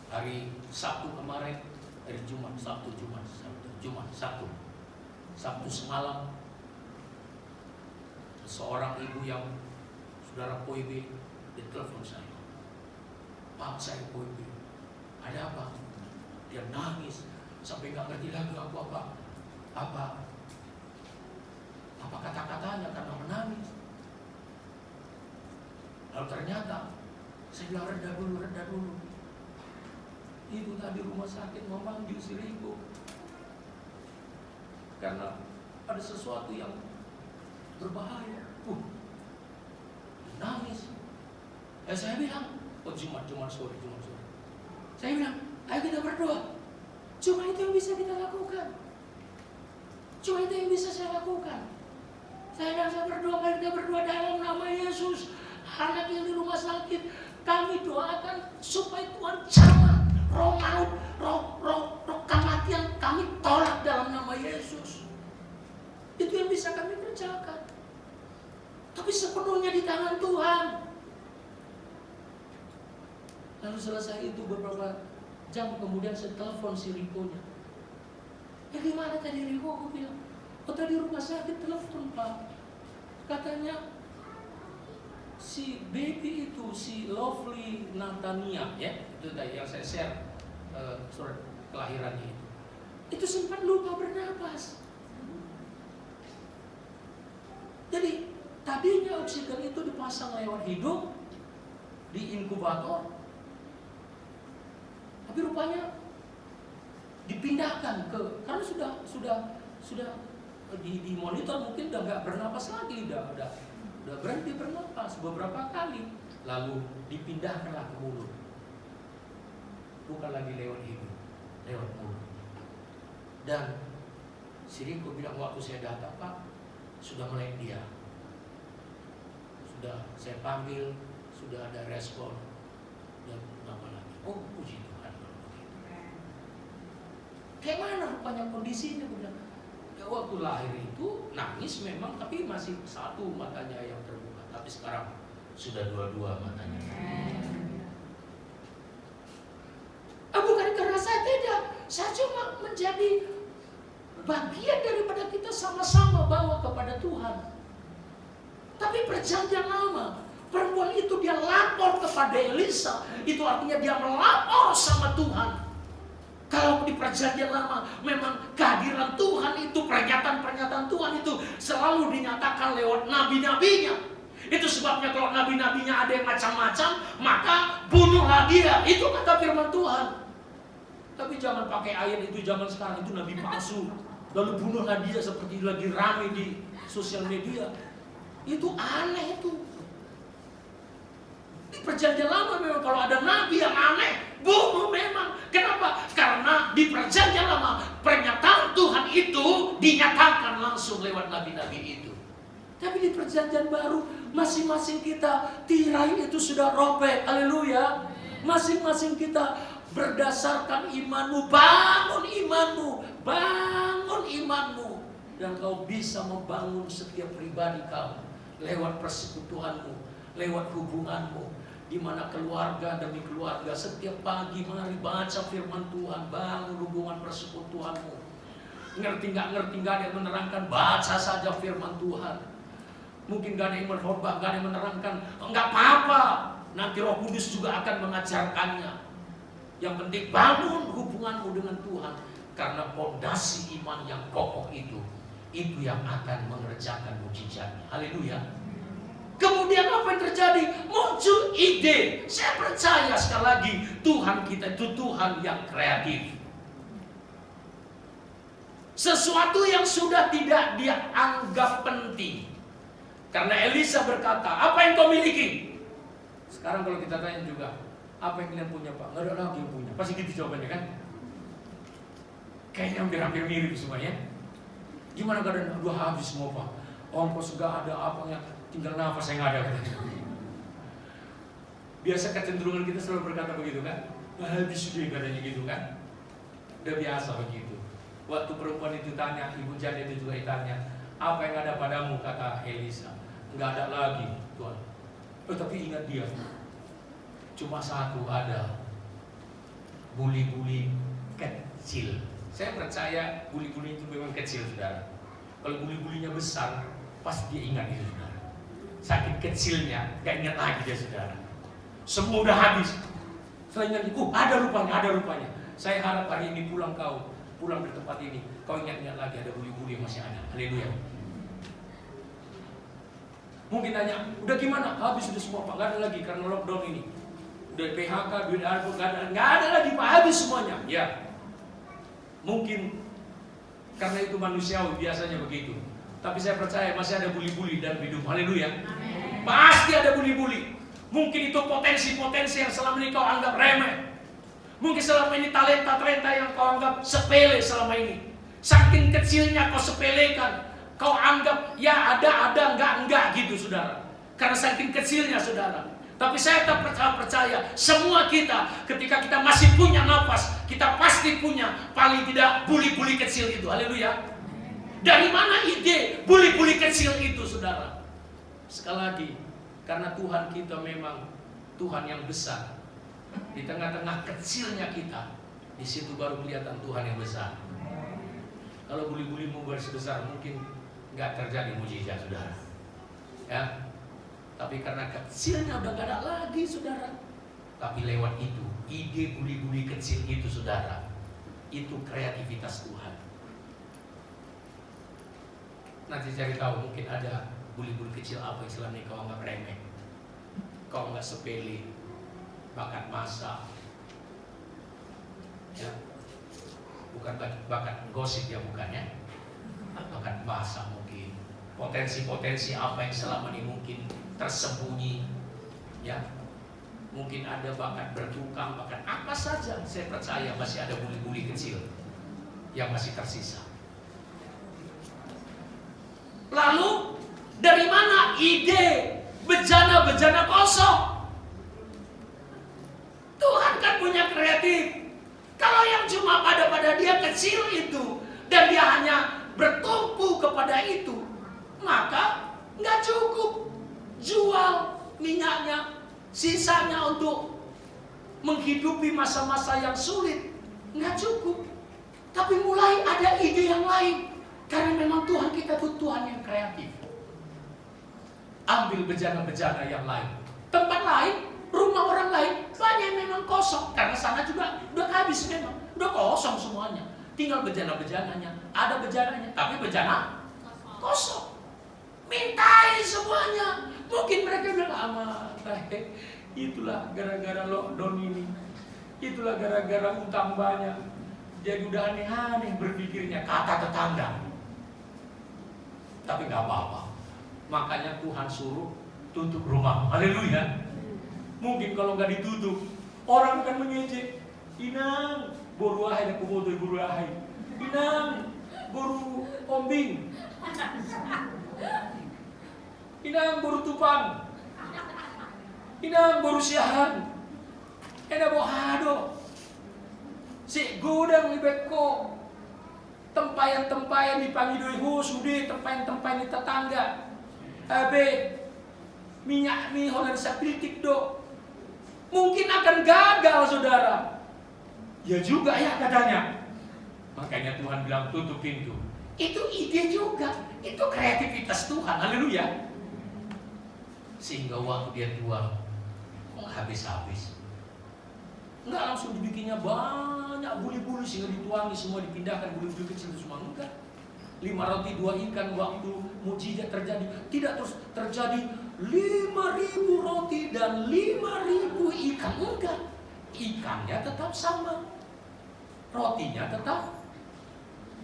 Hari Sabtu kemarin, hari Jumat, Sabtu semalam, seorang ibu yang saudara POIB ditelepon saya. Pak, saya POIB. Ada apa? Dia nangis sampai nggak ngerti lagi apa kata-katanya karena menangis. Lalu ternyata saya bilang reda dulu. Ibu tadi rumah sakit memanggil si Riko karena ada sesuatu yang berbahaya. Nangis. Saya bilang, Jumat sore. Saya bilang, ayo kita berdoa. Cuma itu yang bisa kita lakukan. Cuma itu yang bisa saya lakukan. Saya berdoa, mari kita berdoa dalam nama Yesus. Anak yang di rumah sakit, kami doakan supaya Tuhan jamah roh maut, roh kematian, kami tolak dalam nama Yesus. Itu yang bisa kami kerjakan. Tapi sepenuhnya di tangan Tuhan. Lalu selesai itu beberapa jam kemudian saya telepon si Riko-nya. Gimana tadi Riko? Aku bilang, tadi rumah sakit telepon Pak. Katanya si baby itu, si Lovely Natania, ya, itu tadi yang saya share surat kelahirannya itu sempat lupa bernapas. Jadi tadinya oksigen itu dipasang lewat hidung di inkubator, tapi rupanya dipindahkan karena sudah di monitor mungkin udah nggak bernapas lagi, udah berhenti bernapas beberapa kali, lalu dipindahkanlah ke mulut, bukan lagi lewat hidung, lewat mulut. Dan si Riko bilang waktu saya datang, Pak, sudah mulai dia, sudah saya panggil, sudah ada respon, dan apa lagi? Oh, puji Tuhan. Kayak mana rupanya kondisinya? Bilang, waktu lahir itu nangis memang, tapi masih satu matanya yang terbuka, tapi sekarang sudah dua-dua matanya. Bukan karena saya tidak, saya cuma menjadi bagian daripada kita sama-sama bawa kepada Tuhan. Tapi perjanjian lama, Perempuan itu dia lapor kepada Elisa. Itu artinya dia melapor sama Tuhan. Kalau di perjanjian lama memang kehadiran Tuhan itu, pernyataan Tuhan itu selalu dinyatakan lewat nabi-nabinya. Itu sebabnya kalau nabi-nabinya ada yang macam-macam, maka bunuhlah dia. Itu kata firman Tuhan. Tapi jangan pakai ayat itu zaman sekarang, itu nabi palsu. Lalu bunuhlah dia seperti lagi rame di sosial media. Itu aneh itu. Di perjanjian lama memang kalau ada nabi yang aneh, bunuh memang. Kenapa? Karena di perjanjian lama pernyataan Tuhan itu dinyatakan langsung lewat nabi-nabi itu. Tapi di perjanjian baru masing-masing kita tirai itu sudah robek. Haleluya. Masing-masing kita berdasarkan imanmu, bangun imanmu, bangun imanmu, dan kau bisa membangun setiap pribadi kau lewat persekutuanmu, lewat hubunganmu. Di mana keluarga demi keluarga setiap pagi mari baca firman Tuhan, bangun hubungan persekutuanmu. Ngerti nggak ada yang menerangkan, baca saja firman Tuhan. Mungkin gak ada yang berkhotbah, gak ada yang menerangkan, nggak apa-apa. Nanti Roh Kudus juga akan mengajarkannya. Yang penting bangun hubunganmu dengan Tuhan, karena fondasi iman yang kokoh itu yang akan mengerjakan mujizatnya. Haleluya. Kemudian apa yang terjadi? Muncul ide. Saya percaya sekali lagi Tuhan kita itu Tuhan yang kreatif. Sesuatu yang sudah tidak dia anggap penting. Karena Elisa berkata, apa yang kau miliki? Sekarang kalau kita tanya juga, apa yang kalian punya Pak? Nggak ada lagi yang punya. Pasti gitu jawabannya kan? Kayaknya hampir mirip semuanya. Gimana keadaan? Udah habis semua Pak. Ongkos gak ada, apanya, tinggal nafas yang ada katanya. Biasa kecenderungan kita selalu berkata begitu kan? Habis sudah katanya gitu kan? Udah biasa begitu. Waktu perempuan itu tanya, ibu janda itu juga ditanya, apa yang ada padamu? Kata Elisa, nggak ada lagi Tuhan. Tapi ingat dia, cuma satu ada, buli-buli kecil. Saya percaya buli-buli itu memang kecil saudara. Kalau buli-bulinya besar, pasti dia ingat itu saudara. Saking kecilnya, gak ingat lagi dia saudara. Semua udah habis. Setelah ingat, ada rupanya. Saya harap hari ini pulang ke tempat ini, kau ingat-ingat lagi ada buli-buli yang masih ada. Haleluya. Mungkin tanya, udah gimana? Habis sudah semua Pak, gak ada lagi karena lockdown ini. Udah PHK, duit ARPO, gak ada lagi Pak, habis semuanya. Ya, mungkin karena itu manusiawi biasanya begitu. Tapi saya percaya masih ada buli-buli dalam hidup. Haleluya. Pasti ada buli-buli. Mungkin itu potensi-potensi yang selama ini kau anggap remeh. Mungkin selama ini talenta-talenta yang kau anggap sepele selama ini. Saking kecilnya kau sepelekan. Kau anggap ya ada, enggak gitu saudara. Karena saking kecilnya saudara. Tapi saya tetap percaya semua kita ketika kita masih punya nafas, kita pasti punya paling tidak buli-buli kecil itu. Haleluya. Dari mana ide buli-buli kecil itu saudara? Sekali lagi, karena Tuhan kita memang Tuhan yang besar. Di tengah-tengah kecilnya kita, di situ baru kelihatan Tuhan yang besar. Kalau buli-bulimu besar mungkin nggak terjadi mujizat saudara. Ya, tapi karena kecilnya udah nggak ada lagi saudara. Tapi lewat itu, ide buli-buli kecil itu saudara, itu kreativitas Tuhan. Nanti cari tahu, mungkin ada buli-buli kecil apa yang selama ini kau anggap remeh, kau anggap sepele, bakat masak, ya, bukan bakat gosip ya bukannya, bakat masak mungkin, potensi-potensi apa yang selama ini mungkin tersembunyi, ya, mungkin ada bakat bertukang, bakat apa saja. Saya percaya masih ada buli-buli kecil yang masih tersisa. Lalu dari mana ide bejana-bejana kosong? Tuhan kan punya kreatif. Kalau yang cuma pada dia kecil itu dan dia hanya bertumpu kepada itu, maka nggak cukup. Jual minyaknya, sisanya untuk menghidupi masa-masa yang sulit, nggak cukup. Tapi mulai ada ide yang lain. Karena memang Tuhan kita itu Tuhan yang kreatif. Ambil bejana-bejana yang lain. Tempat lain, rumah orang lain banyak yang memang kosong karena sana juga udah habis memang, udah kosong semuanya. Tinggal bejana-bejananya, ada bejananya, tapi bejana kosong. Mintai semuanya. Mungkin mereka bilang itulah gara-gara lockdown ini. Itulah gara-gara utang banyak. Jadi udah aneh-aneh berpikirnya, kata tetangga. Tapi gak apa-apa. Makanya Tuhan suruh tutup rumah. Haleluya. Mungkin kalau gak ditutup, orang akan mengejek. Inang, boru ahai aku bodoh boru ahai. Inang, boru ombing. Inang, boru tupang. Inang, boru siahan. Eda bohado. Si gudang libeko. Tempayan-tempayan dipanggil sudah tempayan-tempayan di tetangga. Abe minyak mi holan sapiltik do. Mungkin akan gagal saudara. Ya juga ya katanya. Makanya Tuhan bilang tutup pintu. Itu ide juga. Itu kreativitas Tuhan. Haleluya. Sehingga waktu dia tua habis-habis. Enggak langsung dibikinnya banyak buli-buli sehingga dituangi semua dipindahkan buli-buli kecil itu semua. Enggak. 5 roti 2 ikan waktu mujizat terjadi. Tidak terus terjadi 5.000 roti dan 5.000 ikan. Enggak. Ikannya tetap sama. Rotinya tetap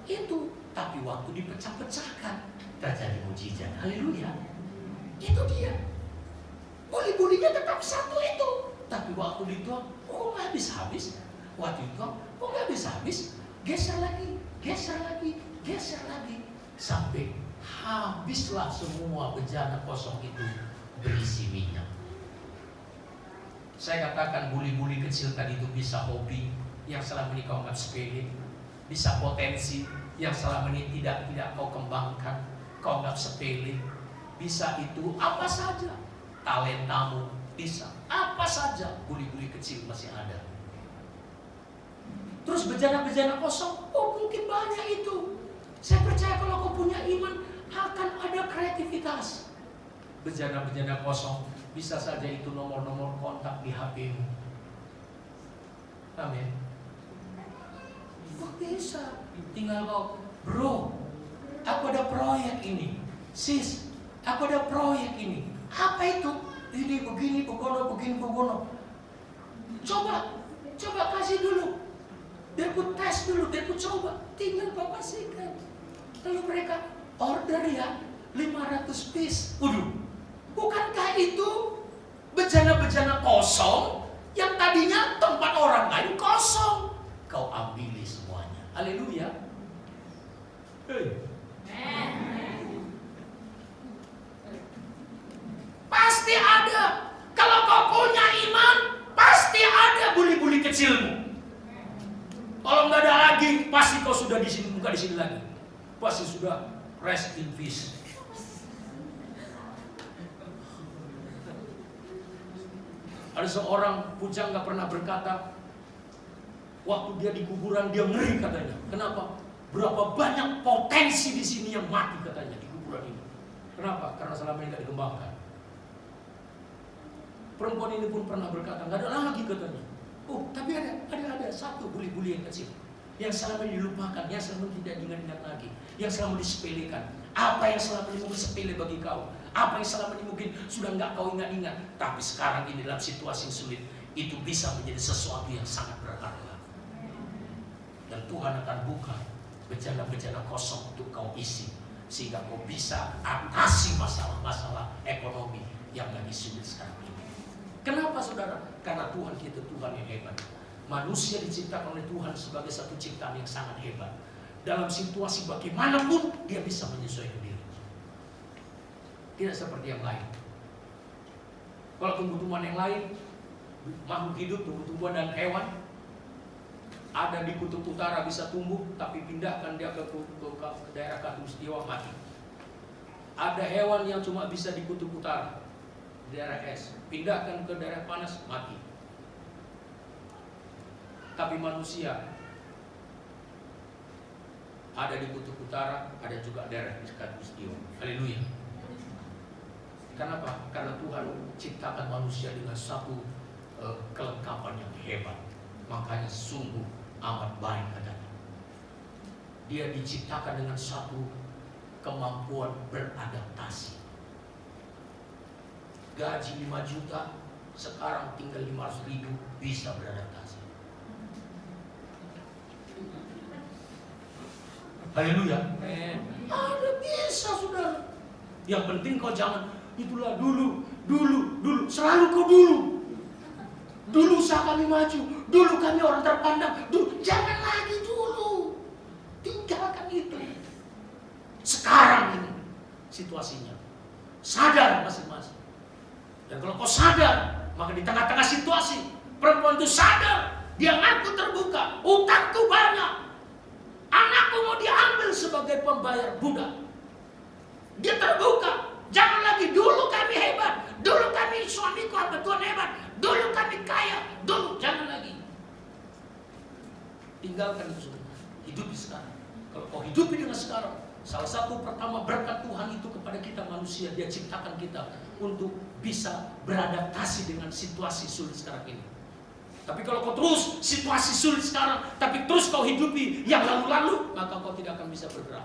itu. Tapi waktu dipecah-pecahkan terjadi mujizat. Haleluya. Itu dia. Buli-bulinya tetap satu itu. Tapi waktu dituang, kok nggak habis-habis? Waktu dituang, kok nggak habis-habis? Geser lagi, geser lagi, geser lagi. Sampai habislah semua bejana kosong itu berisi minyak. Saya katakan buli-buli kecil tadi itu bisa hobi yang selama ini kau anggap sepele. Bisa potensi yang selama ini tidak kau kembangkan, kau anggap sepele. Bisa itu apa saja. Talentamu bisa. Apa saja buli-buli kecil masih ada. Terus bejana-bejana kosong, oh mungkin banyak itu. Saya percaya kalau kau punya iman akan ada kreativitas. Bejana-bejana kosong bisa saja itu nomor-nomor kontak di HP-mu. Amin. Kok bisa? Tinggal kau, bro, aku ada proyek ini. Sis, aku ada proyek ini. Apa itu? Ini begini, begono, begini, begono. Coba kasih dulu. Biar ku tes dulu, biar ku coba. Tinggal kau kasihkan. Lalu mereka order ya 500 piece. Waduh, bukankah itu bejana-bejana kosong yang tadinya tempat orang lain kosong? Kau ambili semuanya. Haleluya. Pasti ada. Kalau kau punya iman, pasti ada buli-buli kecilmu. Kalau nggak ada lagi, pasti kau sudah di sini, bukan di sini lagi. Pasti sudah rest in peace. Ada seorang pujang nggak pernah berkata, waktu dia di kuburan dia ngeri katanya. Kenapa? Berapa banyak potensi di sini yang mati katanya di kuburan ini. Kenapa? Karena selama ini nggak dikembangkan. Perempuan ini pun pernah berkata, nggak ada lagi katanya. Oh, tapi ada satu buli-buli yang kecil yang selama ini dilupakan, yang selama ini tidak diingat-ingat lagi, yang selama disepelekan. Apa yang selama ini mungkin sepele bagi kau, apa yang selama ini mungkin sudah nggak kau ingat-ingat, tapi sekarang ini dalam situasi sulit itu bisa menjadi sesuatu yang sangat berharga. Dan Tuhan akan buka bejana-bejana kosong untuk kau isi, sehingga kau bisa atasi masalah-masalah ekonomi yang lagi sulit sekarang ini. Kenapa saudara? Karena Tuhan kita Tuhan yang hebat. Manusia diciptakan oleh Tuhan sebagai satu ciptaan yang sangat hebat. Dalam situasi bagaimanapun dia bisa menyesuaikan diri. Tidak seperti yang lain. Kalau tumbuh-tumbuhan yang lain, makhluk hidup, tumbuh-tumbuhan dan hewan, ada di kutub utara bisa tumbuh, tapi pindahkan dia ke daerah khatulistiwa mati. Ada hewan yang cuma bisa di kutub utara, daerah es, pindahkan ke daerah panas mati. Tapi manusia ada di kutub utara, ada juga daerah khatulistiwa. Haleluya. Kenapa? Karena Tuhan ciptakan manusia dengan satu kelengkapan yang hebat. Makanya sungguh amat baik katanya. Dia diciptakan dengan satu kemampuan beradaptasi. Gaji 5 juta, sekarang tinggal 500.000 bisa beradaptasi. Haleluya. Ada bisa, saudara. Yang penting kau jangan, itulah dulu, selalu kau dulu. Dulu saat kami maju, dulu kami orang terpandang, dulu. Jangan lagi dulu. Tinggalkan itu. Sekarang ini situasinya. Sadar masing-masing. Dan kalau kau sadar, maka di tengah-tengah situasi, perempuan itu sadar, dia ngaku terbuka, utangku banyak. Anakku mau diambil sebagai pembayar budak. Dia terbuka. Jangan lagi, dulu kami hebat, dulu kami suamiku apa Tuhan hebat, dulu kami kaya, dulu. Jangan lagi. Tinggalkan itu semua. Hidupi sekarang. Kalau kau hidupi dengan sekarang, salah satu pertama berkat Tuhan itu kepada kita manusia. Dia ciptakan kita untuk bisa beradaptasi dengan situasi sulit sekarang ini. Tapi kalau kau terus situasi sulit sekarang, tapi terus kau hidupi yang lalu-lalu, maka kau tidak akan bisa bergerak.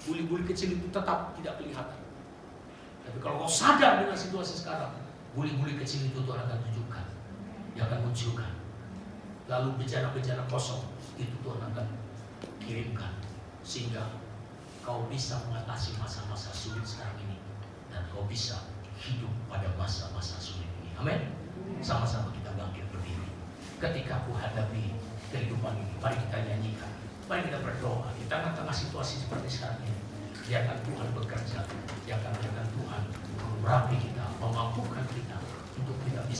Buli-buli kecil itu tetap tidak kelihatan. Tapi kalau kau sadar dengan situasi sekarang, buli-buli kecil itu Tuhan akan tunjukkan. Dia akan munculkan. Lalu bejana-bejana kosong itu Tuhan akan kirimkan. Sehingga kau bisa mengatasi masa-masa sulit sekarang ini. Dan kau bisa hidup pada masa-masa sulit ini. Amin. Sama-sama kita bangkit berdiri. Ketika aku hadapi kehidupan ini, mari kita nyanyikan. Mari kita berdoa di tengah-tengah situasi seperti sekarang ini. Biarkan Tuhan bekerja. Biarkan Tuhan mengurapi kita, memampukan kita untuk kita bisa